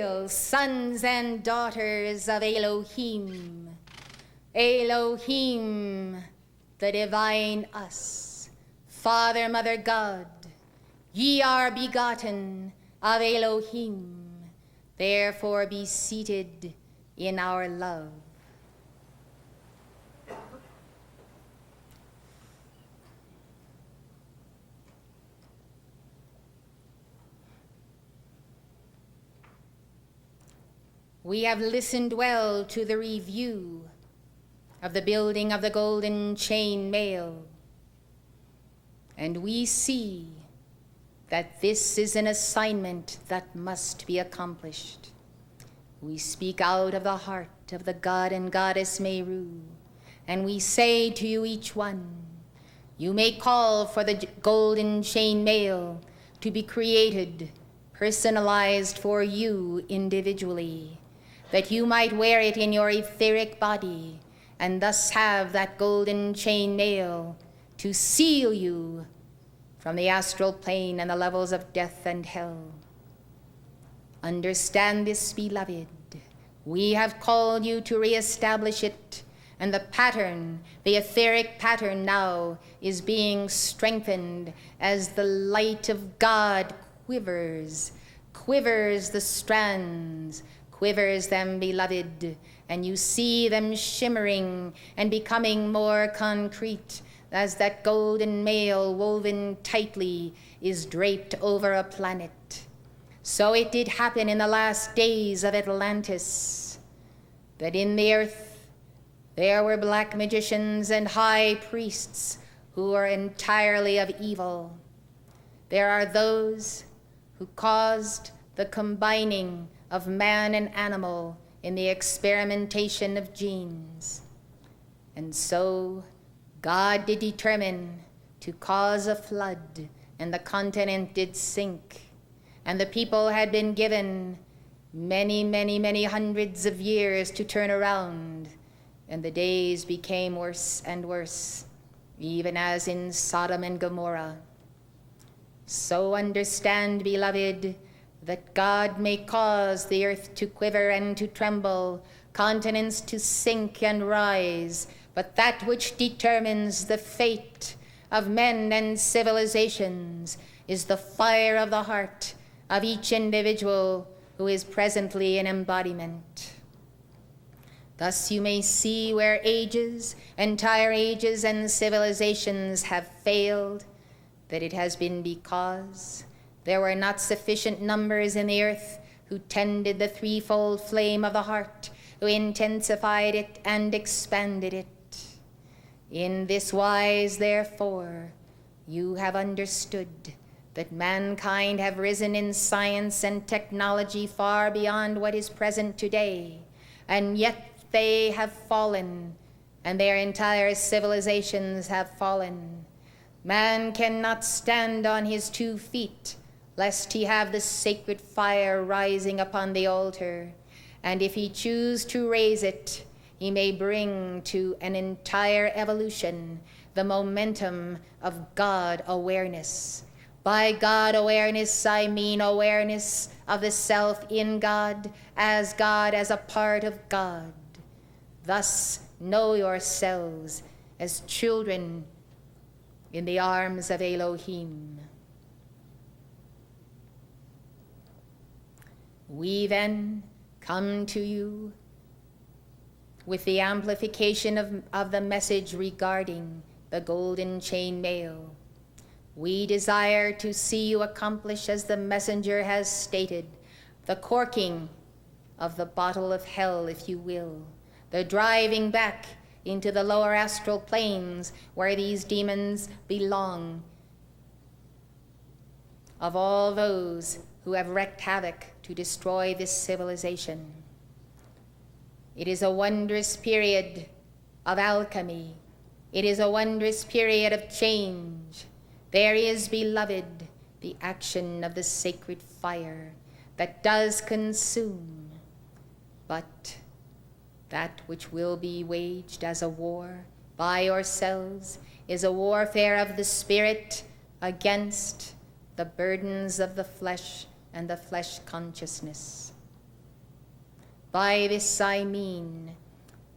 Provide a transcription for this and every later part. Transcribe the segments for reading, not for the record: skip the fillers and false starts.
Hail, sons and daughters of Elohim. Elohim, the divine us. Father, Mother, God, ye are begotten of Elohim. Therefore be seated in our love. We have listened well to the review of the building of the Golden Chain Mail, and we see that this is an assignment that must be accomplished. We speak out of the heart of the God and Goddess Meru, and we say to you each one, you may call for the Golden Chain Mail to be created, personalized for you individually, that you might wear it in your etheric body, and thus have that golden chain mail to seal you from the astral plane and the levels of death and hell. Understand this, beloved. We have called you to reestablish it, and the pattern, the etheric pattern now, is being strengthened as the light of God quivers the strands, quivers them, beloved, and you see them shimmering and becoming more concrete as that golden mail woven tightly is draped over a planet. So it did happen in the last days of Atlantis, that in the earth there were black magicians and high priests who were entirely of evil. There are those who caused the combining of man and animal in the experimentation of genes. And so God did determine to cause a flood, and the continent did sink, and the people had been given many hundreds of years to turn around, and the days became worse and worse, even as in Sodom and Gomorrah. So understand, beloved, that God may cause the earth to quiver and to tremble, continents to sink and rise, but that which determines the fate of men and civilizations is the fire of the heart of each individual who is presently in embodiment. Thus you may see where ages, entire ages and civilizations have failed, that it has been because there were not sufficient numbers in the earth who tended the threefold flame of the heart, who intensified it and expanded it. In this wise, therefore, you have understood that mankind have risen in science and technology far beyond what is present today, and yet they have fallen, and their entire civilizations have fallen. Man cannot stand on his 2 feet, lest he have the sacred fire rising upon the altar, and if he choose to raise it, he may bring to an entire evolution the momentum of God awareness. By God awareness, I mean awareness of the self in God as a part of God. Thus, know yourselves as children in the arms of Elohim. We then come to you with the amplification of the message regarding the Golden Chain Mail. We desire to see you accomplish, as the messenger has stated, the corking of the bottle of hell, if you will, the driving back into the lower astral planes where these demons belong, of all those who have wreaked havoc to destroy this civilization. It is a wondrous period of alchemy. It is a wondrous period of change. There is, beloved, the action of the sacred fire that does consume, but that which will be waged as a war by yourselves is a warfare of the spirit against the burdens of the flesh and the flesh consciousness. By this I mean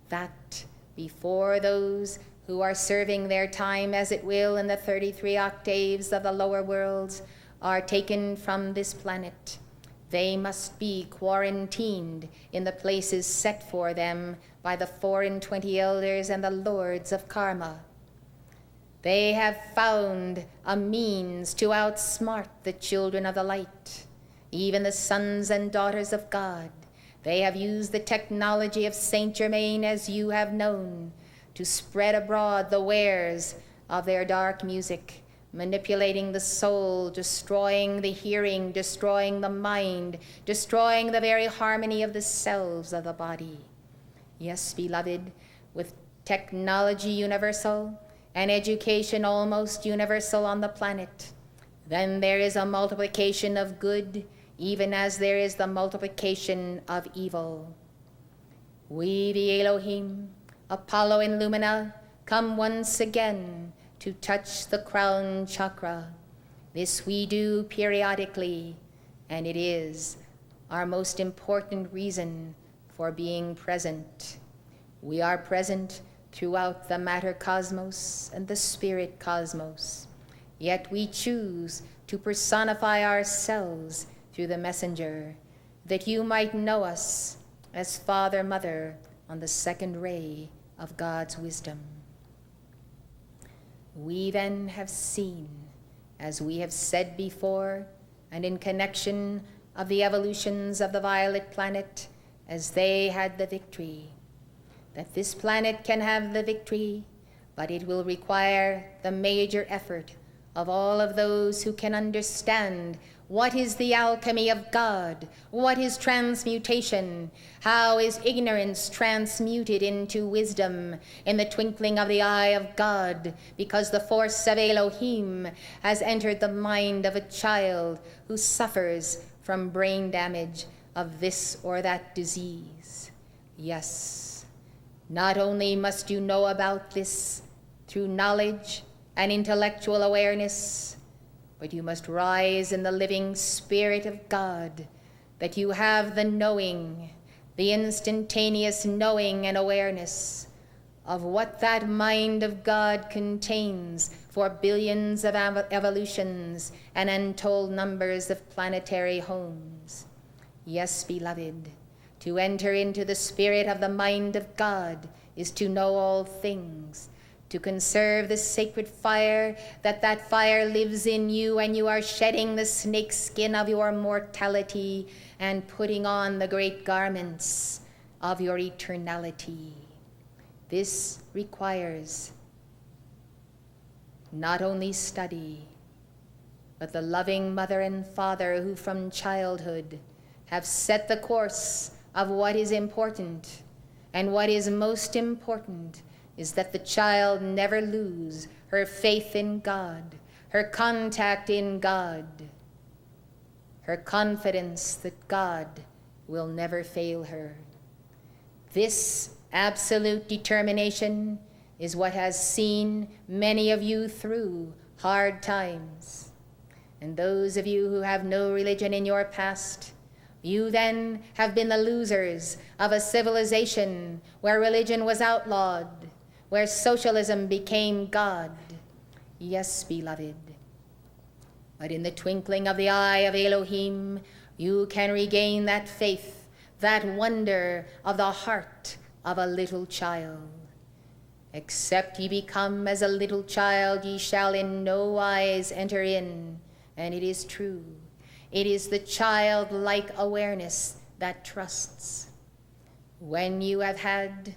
that before those who are serving their time as it will in the 33 octaves of the lower worlds are taken from this planet, they must be quarantined in the places set for them by the 24 elders and the lords of karma. They have found a means to outsmart the children of the light, even the sons and daughters of God. They have used the technology of Saint Germain, as you have known, to spread abroad the wares of their dark music, manipulating the soul, destroying the hearing, destroying the mind, destroying the very harmony of the cells of the body. Yes, beloved, with technology universal and education almost universal on the planet, then there is a multiplication of good, even as there is the multiplication of evil. We, the Elohim, Apollo and Lumina, come once again to touch the crown chakra. This we do periodically, and it is our most important reason for being present. We are present throughout the matter cosmos and the spirit cosmos, yet we choose to personify ourselves through the messenger, that you might know us as Father, Mother on the second ray of God's wisdom. We then have seen, as we have said before, and in connection of the evolutions of the violet planet as they had the victory, that this planet can have the victory, but it will require the major effort of all of those who can understand what is the alchemy of God, what is transmutation, how is ignorance transmuted into wisdom in the twinkling of the eye of God, because the force of Elohim has entered the mind of a child who suffers from brain damage of this or that disease. Yes, not only must you know about this through knowledge and intellectual awareness, but you must rise in the living Spirit of God, that you have the knowing, the instantaneous knowing and awareness of what that mind of God contains for billions of evolutions and untold numbers of planetary homes. Yes, beloved, to enter into the spirit of the mind of God is to know all things, to conserve the sacred fire, that fire lives in you and you are shedding the snake skin of your mortality and putting on the great garments of your eternality. This requires not only study, but the loving mother and father who from childhood have set the course of what is important. And what is most important is that the child never lose her faith in God, her contact in God, her confidence that God will never fail her. This absolute determination is what has seen many of you through hard times. And those of you who have no religion in your past, you then have been the losers of a civilization where religion was outlawed, where socialism became God. Yes, beloved. But in the twinkling of the eye of Elohim, you can regain that faith, that wonder of the heart of a little child. Except ye become as a little child, ye shall in no wise enter in. And it is true. It is the childlike awareness that trusts. When you have had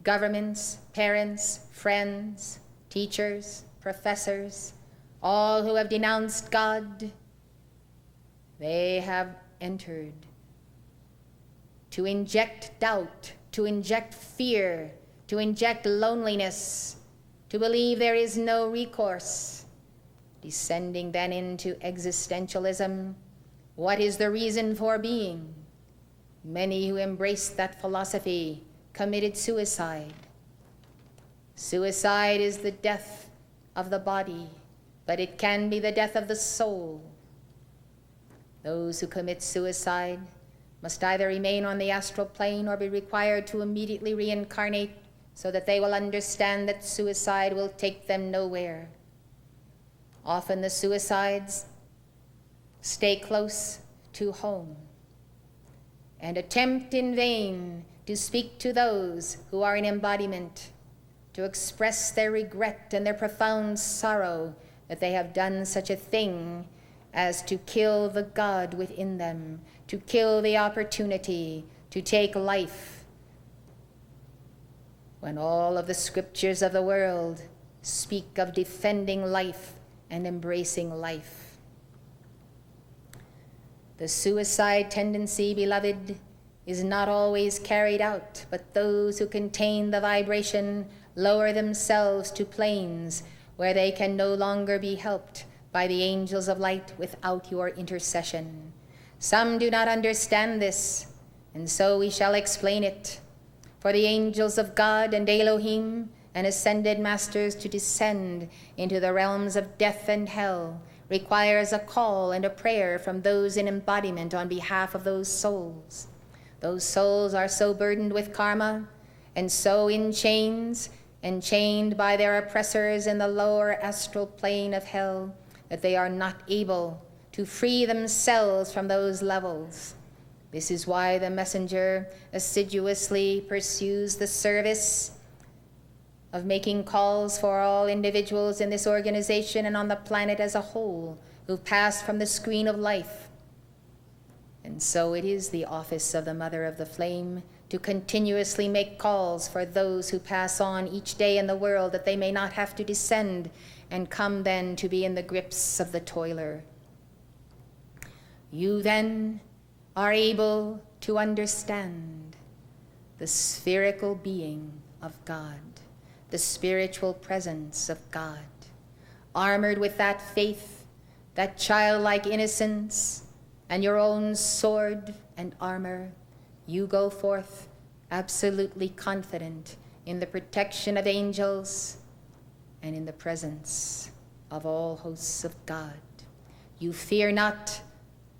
governments, parents, friends, teachers, professors, all who have denounced God, they have entered to inject doubt, to inject fear, to inject loneliness, to believe there is no recourse, descending then into existentialism. What is the reason for being? Many who embraced that philosophy committed suicide. Suicide is the death of the body, but it can be the death of the soul. Those who commit suicide must either remain on the astral plane or be required to immediately reincarnate so that they will understand that suicide will take them nowhere. Often the suicides stay close to home and attempt in vain to speak to those who are in embodiment, to express their regret and their profound sorrow that they have done such a thing as to kill the God within them, to kill the opportunity to take life, when all of the scriptures of the world speak of defending life and embracing life. The suicide tendency, beloved, is not always carried out, but those who contain the vibration lower themselves to planes where they can no longer be helped by the angels of light without your intercession. Some do not understand this, and so we shall explain it. For the angels of God and Elohim and ascended masters to descend into the realms of death and hell requires a call and a prayer from those in embodiment on behalf of those souls. Those souls are so burdened with karma and so in chains, enchained by their oppressors in the lower astral plane of hell, that they are not able to free themselves from those levels. This is why the messenger assiduously pursues the service of making calls for all individuals in this organization and on the planet as a whole who passed from the screen of life. And so it is the office of the Mother of the Flame to continuously make calls for those who pass on each day in the world, that they may not have to descend and come then to be in the grips of the toiler. You then are able to understand the spherical being of God, the spiritual presence of God, armored with that faith, that childlike innocence, and your own sword and armor. You go forth absolutely confident in the protection of angels and in the presence of all hosts of God. You fear not,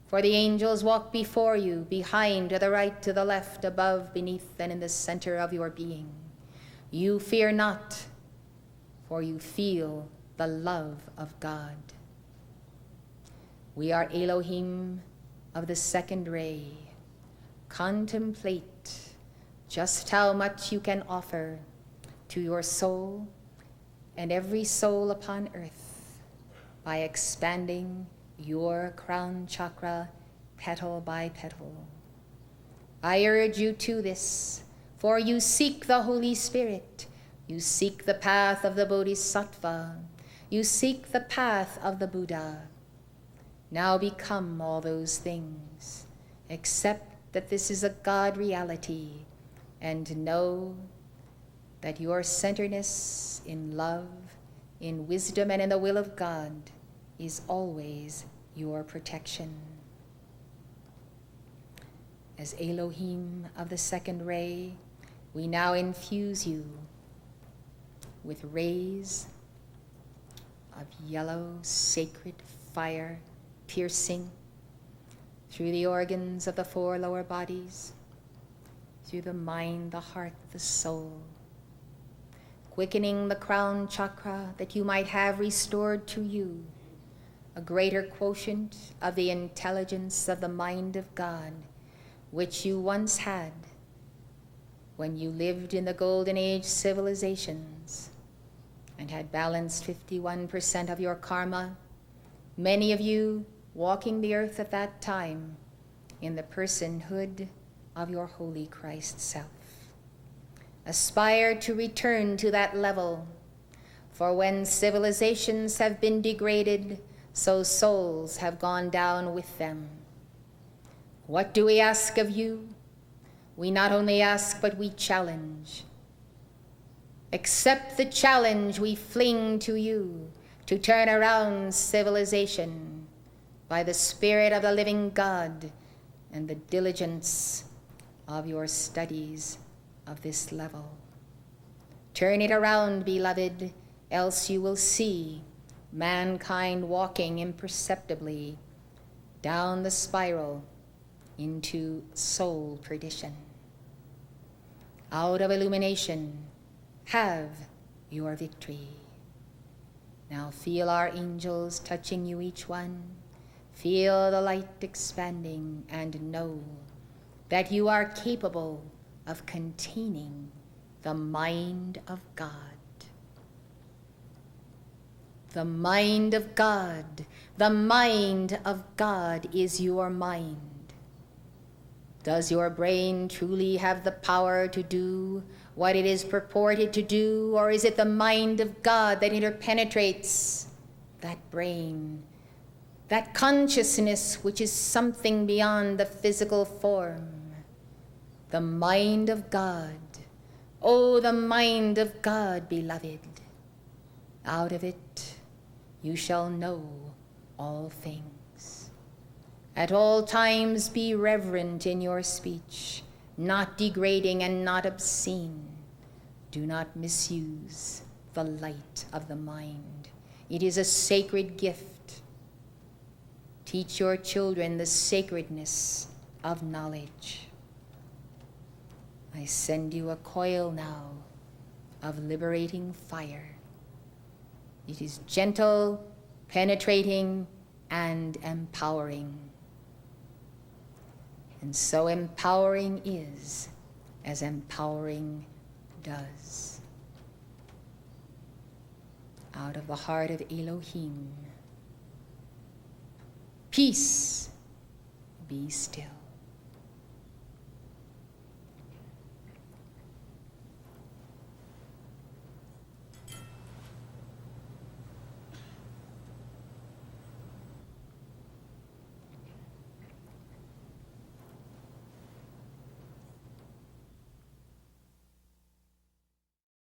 for the angels walk before you, behind, to the right, to the left, above, beneath, and in the center of your being. You fear not, for you feel the love of God. We are Elohim of the second ray. Contemplate just how much you can offer to your soul and every soul upon earth by expanding your crown chakra petal by petal. I urge you to this, for you seek the Holy Spirit, you seek the path of the Bodhisattva, you seek the path of the Buddha. Now become all those things. Accept that this is a God reality, and know that your centeredness in love, in wisdom, and in the will of God is always your protection. As Elohim of the second ray, we now infuse you with rays of yellow sacred fire piercing through the organs of the four lower bodies, through the mind, the heart, the soul, quickening the crown chakra that you might have restored to you a greater quotient of the intelligence of the mind of God, which you once had when you lived in the Golden Age civilizations and had balanced 51% of your karma, many of you walking the earth at that time in the personhood of your holy Christ self. Aspire to return to that level, for when civilizations have been degraded, so souls have gone down with them. What do we ask of you? We not only ask, but we challenge. Accept the challenge we fling to you to turn around civilization by the Spirit of the living God and the diligence of your studies of this level. Turn it around, beloved, else you will see mankind walking imperceptibly down the spiral into soul perdition. Out of illumination, have your victory. Now feel our angels touching you, each one. Feel the light expanding, and know that you are capable of containing the mind of God. The mind of God, the mind of God is your mind. Does your brain truly have the power to do what it is purported to do, or is it the mind of God that interpenetrates that brain, that consciousness which is something beyond the physical form? The mind of God. Oh, the mind of God, beloved. Out of it you shall know all things. At all times be reverent in your speech, not degrading and not obscene. Do not misuse the light of the mind. It is a sacred gift. Teach your children the sacredness of knowledge. I send you a coil now of liberating fire. It is gentle, penetrating, and empowering. And so empowering is as empowering does. Out of the heart of Elohim, peace, be still.